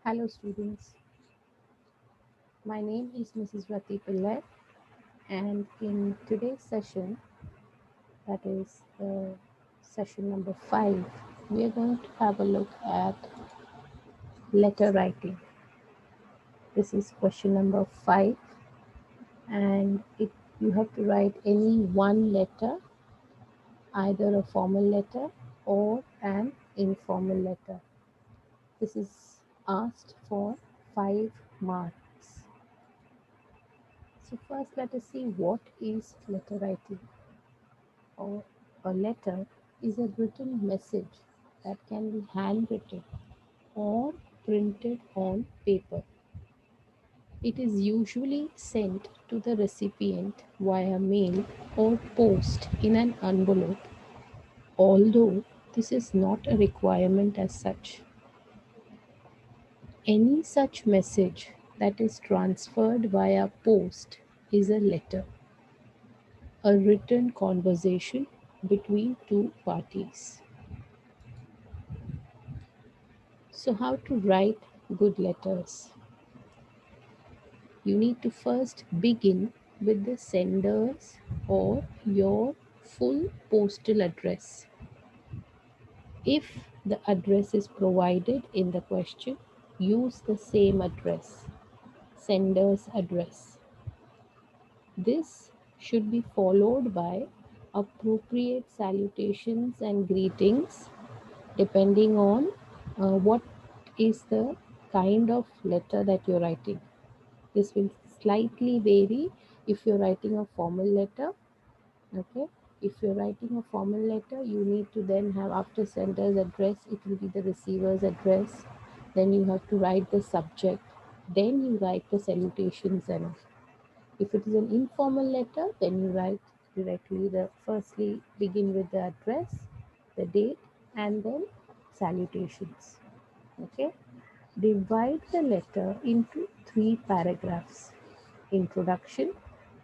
Hello students, my name is Mrs. Rati Pillai and in today's session, that is session number 5, we are going to have a look at letter writing. This is question number 5 and you have to write any one letter, either a formal letter or an informal letter. This is asked for 5 marks. So first let us see what is letter writing. Or a letter is a written message that can be handwritten or printed on paper. It is usually sent to the recipient via mail or post in an envelope, although this is not a requirement as such. Any such message that is transferred via post is a letter, a written conversation between two parties. So, how to write good letters? You need to first begin with the sender's or your full postal address. If the address is provided in the question, use the same address, sender's address. This should be followed by appropriate salutations and greetings depending on what is the kind of letter that you're writing. This will slightly vary if you're writing a formal letter. Okay, if you're writing a formal letter, you need to then have, after sender's address, it will be the receiver's address. Then you have to write the subject. Then you write the salutations and all. If it is an informal letter, then you write directly firstly begin with the address, the date, and then salutations. Okay. Divide the letter into 3 paragraphs: introduction,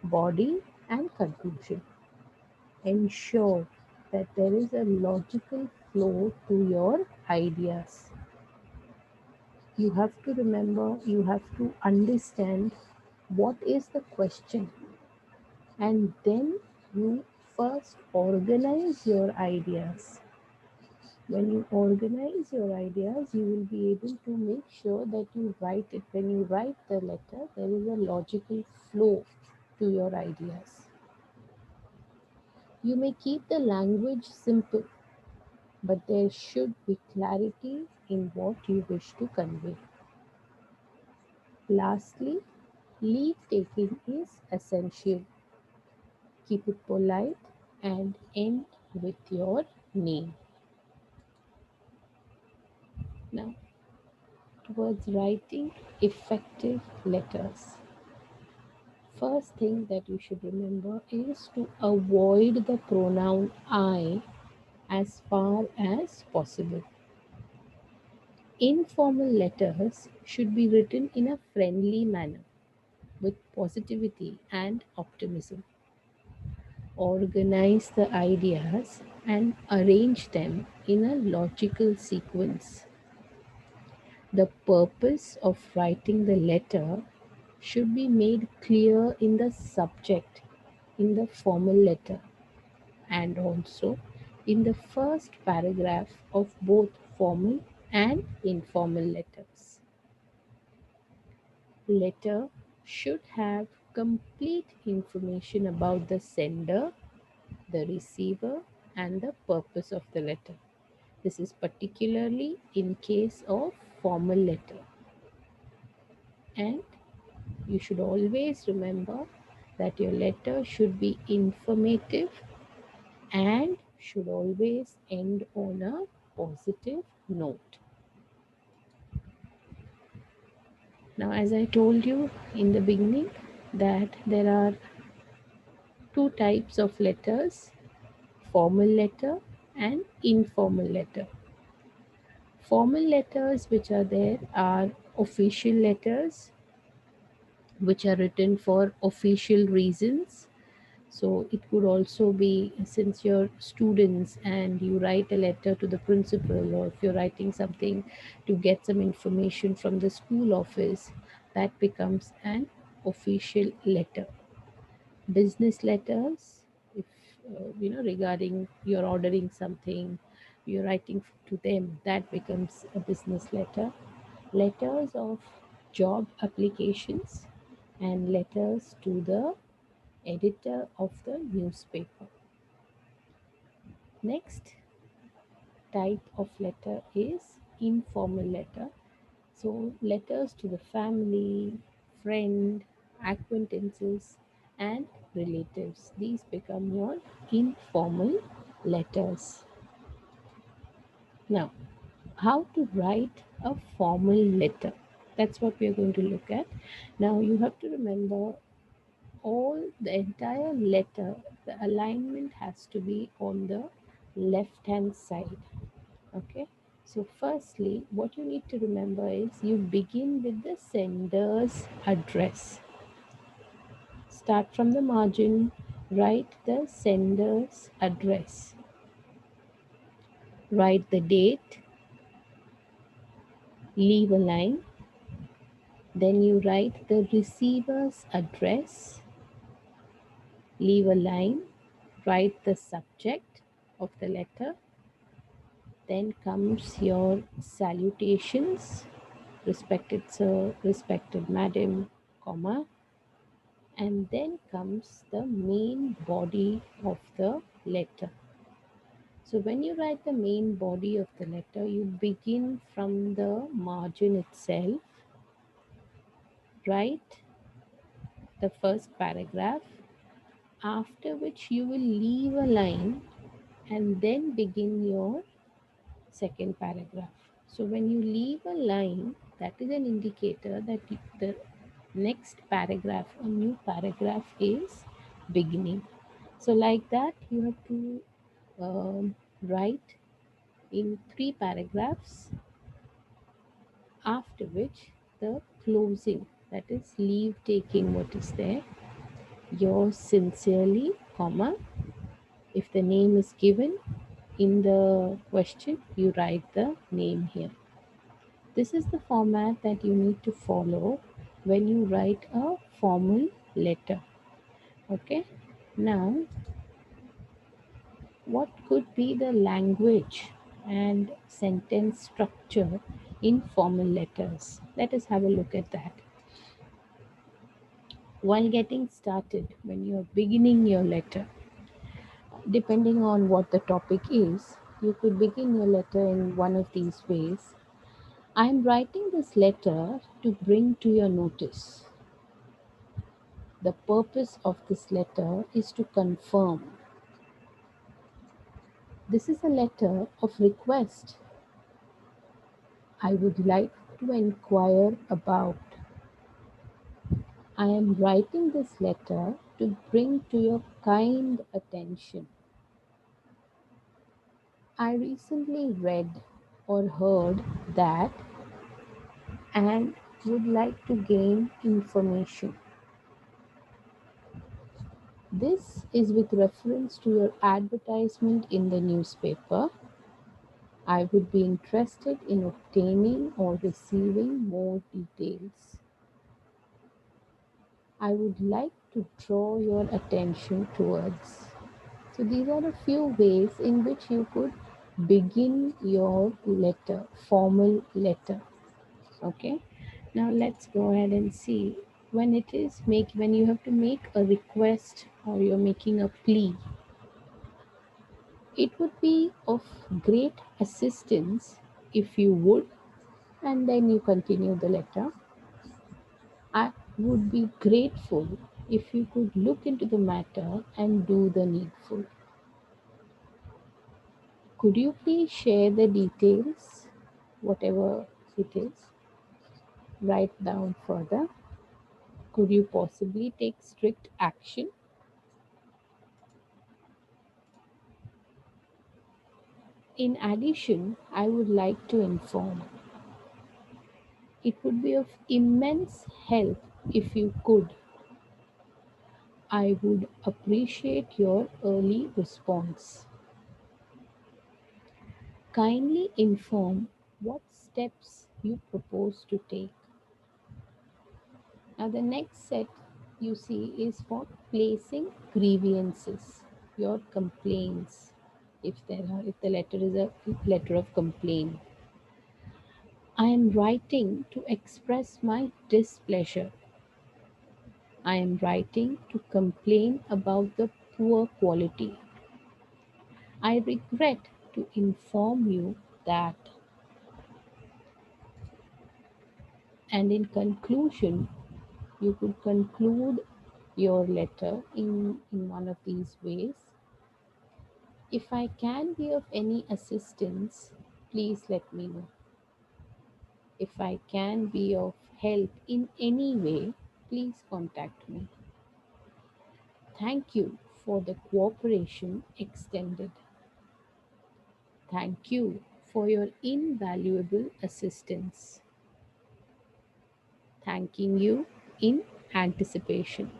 body, and conclusion. Ensure that there is a logical flow to your ideas. You have to remember, you have to understand what is the question, and then you first organize your ideas. When you organize your ideas, you will be able to make sure that you write it. When you write the letter, there is a logical flow to your ideas. You may keep the language simple, but there should be clarity in what you wish to convey. Lastly, leave taking is essential. Keep it polite and end with your name. Now, towards writing effective letters. First thing that you should remember is to avoid the pronoun I as far as possible. Informal letters should be written in a friendly manner with positivity and optimism. Organize the ideas and arrange them in a logical sequence. The purpose of writing the letter should be made clear in the subject in the formal letter and also in the first paragraph of both formal and informal letters. Letter should have complete information about the sender, the receiver, and the purpose of the letter. This is particularly in case of formal letter. And you should always remember that your letter should be informative and should always end on a positive note. Now, as I told you in the beginning, that there are 2 types of letters: formal letter and informal letter. Formal letters which are there are official letters, which are written for official reasons, So it could also be, since you're students and you write a letter to the principal, or if you're writing something to get some information from the school office, that becomes an official letter. Business letters, if regarding you're ordering something, you're writing to them, that becomes a business letter. Letters of job applications and letters to the editor of the newspaper. Next type of letter is informal letter. So letters to the family, friend, acquaintances, and relatives. These become your informal letters. Now, how to write a formal letter? That's what we are going to look at. Now, you have to remember all the entire letter, the alignment has to be on the left hand side. Okay, so firstly, what you need to remember is you begin with the sender's address. Start from the margin, write the sender's address, write the date, leave a line, then you write the receiver's address, leave a line, write the subject of the letter, then comes your salutations, respected sir, respected madam, comma, and then comes the main body of the letter. So when you write the main body of the letter, you begin from the margin itself, write the first paragraph, after which you will leave a line and then begin your second paragraph. So when you leave a line, that is an indicator that the next paragraph, a new paragraph is beginning. So like that, you have to write in 3 paragraphs, after which the closing, that is leave taking what is there, yours sincerely, comma, if the name is given in the question, you write the name here. This is the format that you need to follow when you write a formal letter. Okay. Now, what could be the language and sentence structure in formal letters? Let us have a look at that. While getting started, when you're beginning your letter, depending on what the topic is, you could begin your letter in one of these ways. I'm writing this letter to bring to your notice. The purpose of this letter is to confirm. This is a letter of request. I would like to inquire about. I am writing this letter to bring to your kind attention. I recently read or heard that and would like to gain information. This is with reference to your advertisement in the newspaper. I would be interested in obtaining or receiving more details. I would like to draw your attention towards. So these are a few ways in which you could begin your letter, formal letter. Okay. Now let's go ahead and see when you have to make a request or you're making a plea. It would be of great assistance if you would, and then you continue the letter. I would be grateful if you could look into the matter and do the needful. Could you please share the details, whatever it is? Write down further. Could you possibly take strict action? In addition, I would like to inform. It would be of immense help if you could. I would appreciate your early response. Kindly inform what steps you propose to take. Now, the next set you see is for placing grievances, your complaints. If the letter is a letter of complaint, I am writing to express my displeasure. I am writing to complain about the poor quality. I regret to inform you that, and in conclusion, you could conclude your letter in one of these ways. If I can be of any assistance, please let me know. If I can be of help in any way, please contact me. Thank you for the cooperation extended. Thank you for your invaluable assistance. Thanking you in anticipation.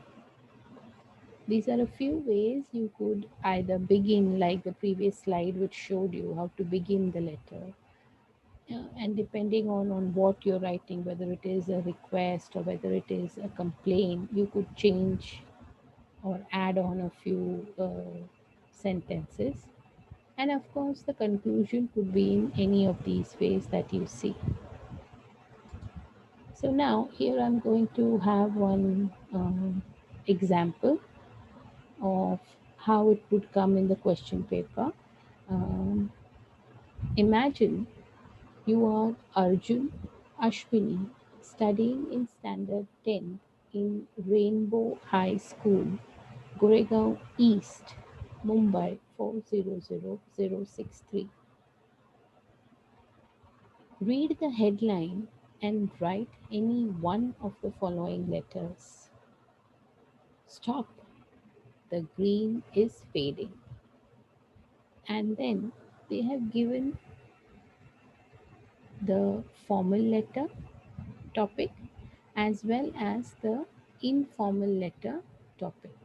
These are a few ways you could either begin, like the previous slide, which showed you how to begin the letter. And depending on what you're writing, whether it is a request or whether it is a complaint, you could change or add on a few sentences. And of course, the conclusion could be in any of these ways that you see. So now here I'm going to have one example of how it would come in the question paper. Um, Imagine you are Arjun Ashwini studying in standard 10 in Rainbow High School, Goregaon East, Mumbai 400063. Read the headline and write any one of the following letters. Stop. The green is fading. And then they have given the formal letter topic as well as the informal letter topic.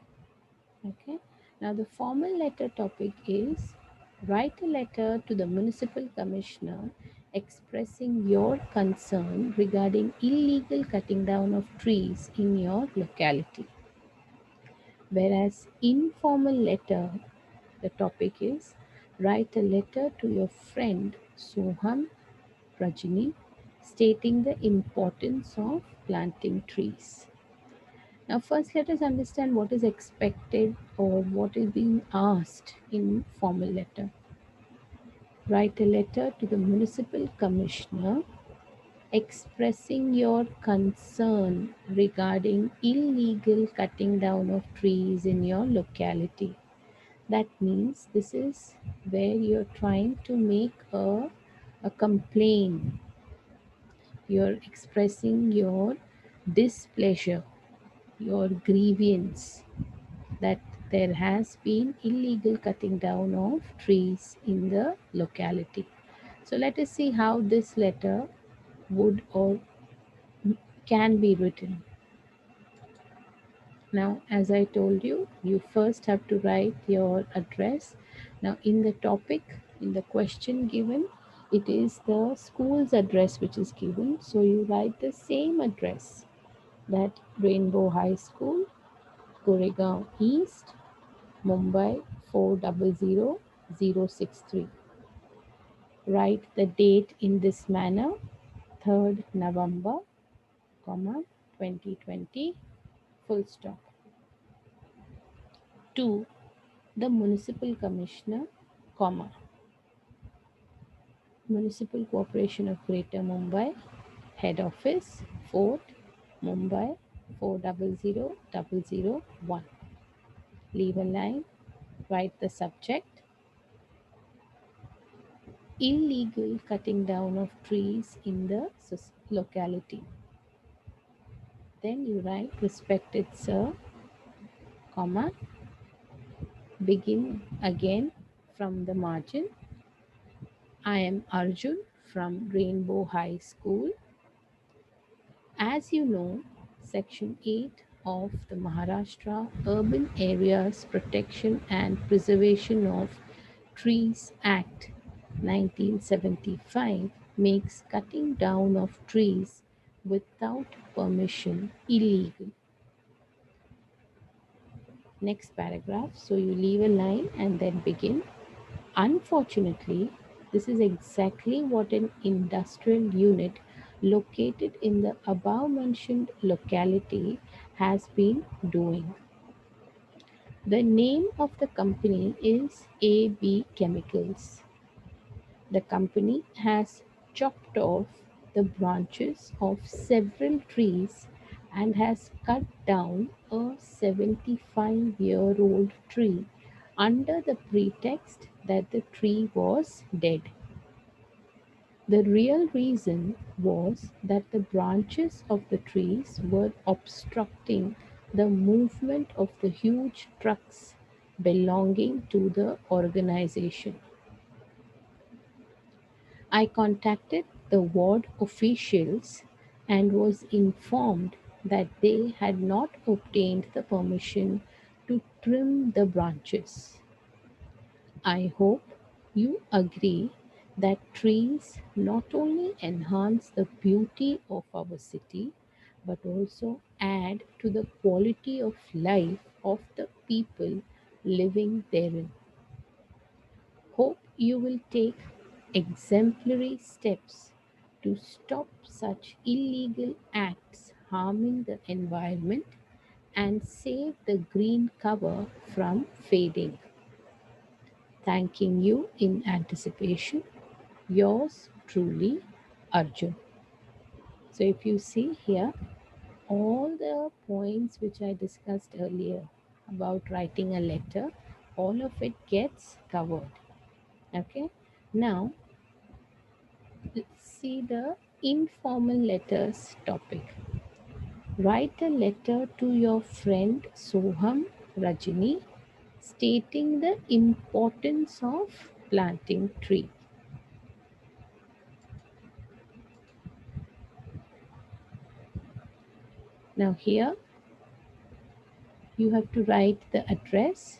Okay. Now the formal letter topic is write a letter to the municipal commissioner expressing your concern regarding illegal cutting down of trees in your locality. Whereas informal letter, the topic is write a letter to your friend Soham Rajini stating the importance of planting trees. Now, first, let us understand what is expected or what is being asked in formal letter. Write a letter to the municipal commissioner expressing your concern regarding illegal cutting down of trees in your locality. That means this is where you're trying to make a complaint. You're expressing your displeasure, your grievance that there has been illegal cutting down of trees in the locality. So let us see how this letter would or can be written. Now, as I told you, you first have to write your address. Now, in the topic, in the question given, it is the school's address which is given. So you write the same address, that Rainbow High School, Goregaon East, Mumbai 400063. Write the date in this manner: 3rd November, comma 2020, full stop. To the Municipal Commissioner, comma, Municipal Corporation of Greater Mumbai, Head Office, Fort, Mumbai 400001. Leave a line, write the subject: illegal cutting down of trees in the locality. Then you write respected sir, comma, begin again from the margin. I am Arjun from Rainbow High School. As you know, Section 8 of the Maharashtra Urban Areas Protection and Preservation of Trees Act 1975 makes cutting down of trees without permission illegal. Next paragraph. So you leave a line and then begin. Unfortunately, this is exactly what an industrial unit located in the above mentioned locality has been doing. The name of the company is AB Chemicals. The company has chopped off the branches of several trees and has cut down a 75-year-old tree under the pretext that the tree was dead. The real reason was that the branches of the trees were obstructing the movement of the huge trucks belonging to the organization. I contacted the ward officials and was informed that they had not obtained the permission to trim the branches. I hope you agree that trees not only enhance the beauty of our city but also add to the quality of life of the people living therein. Hope you will take exemplary steps to stop such illegal acts harming the environment and save the green cover from fading. Thanking you in anticipation. Yours truly, Arjun. So, if you see here, all the points which I discussed earlier about writing a letter, all of it gets covered. Okay, now let's see the informal letters topic. Write a letter to your friend Soham Rajini stating the importance of planting tree. Now here you have to write the address.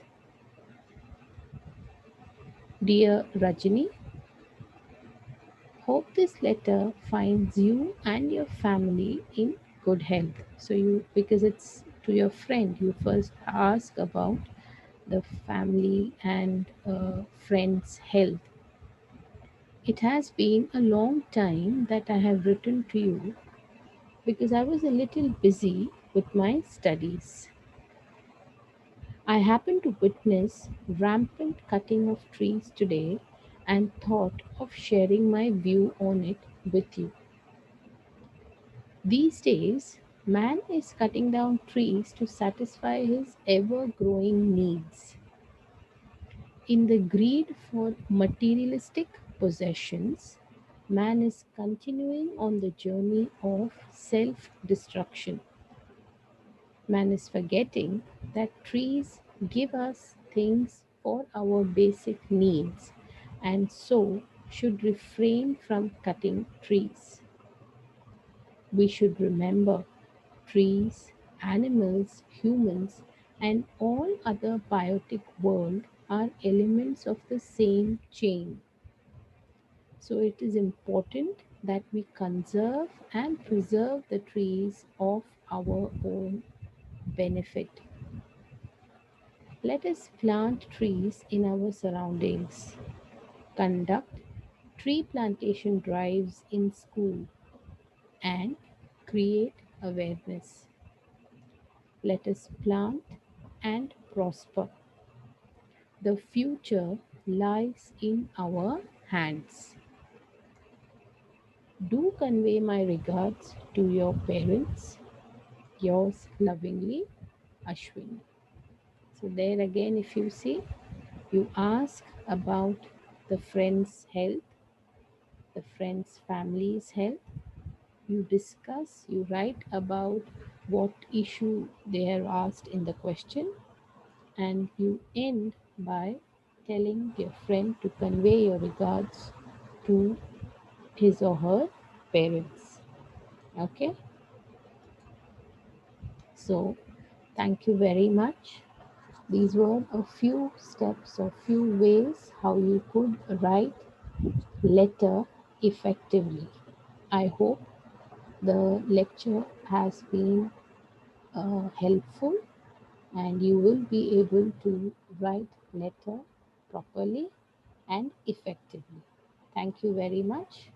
Dear Rajini, hope this letter finds you and your family in good health. So you, because it's to your friend, you first ask about the family and friend's health. It has been a long time that I have written to you because I was a little busy with my studies. I happened to witness rampant cutting of trees today and thought of sharing my view on it with you. These days, man is cutting down trees to satisfy his ever growing needs. In the greed for materialistic possessions, man is continuing on the journey of self destruction. Man is forgetting that trees give us things for our basic needs and so should refrain from cutting trees. We should remember trees, animals, humans, and all other biotic world are elements of the same chain. So it is important that we conserve and preserve the trees of our own benefit. Let us plant trees in our surroundings, conduct tree plantation drives in school, and create awareness. Let us plant and prosper. The future lies in our hands. Do convey my regards to your parents. Yours lovingly, Ashwin. So, there again, if you see, you ask about the friend's health, the friend's family's health. You discuss, you write about what issue they are asked in the question, and you end by telling your friend to convey your regards to his or her parents. Okay, so Thank you very much. These were a few steps or few ways how you could write letter effectively. I hope the lecture has been helpful and you will be able to write letter properly and effectively. Thank you very much.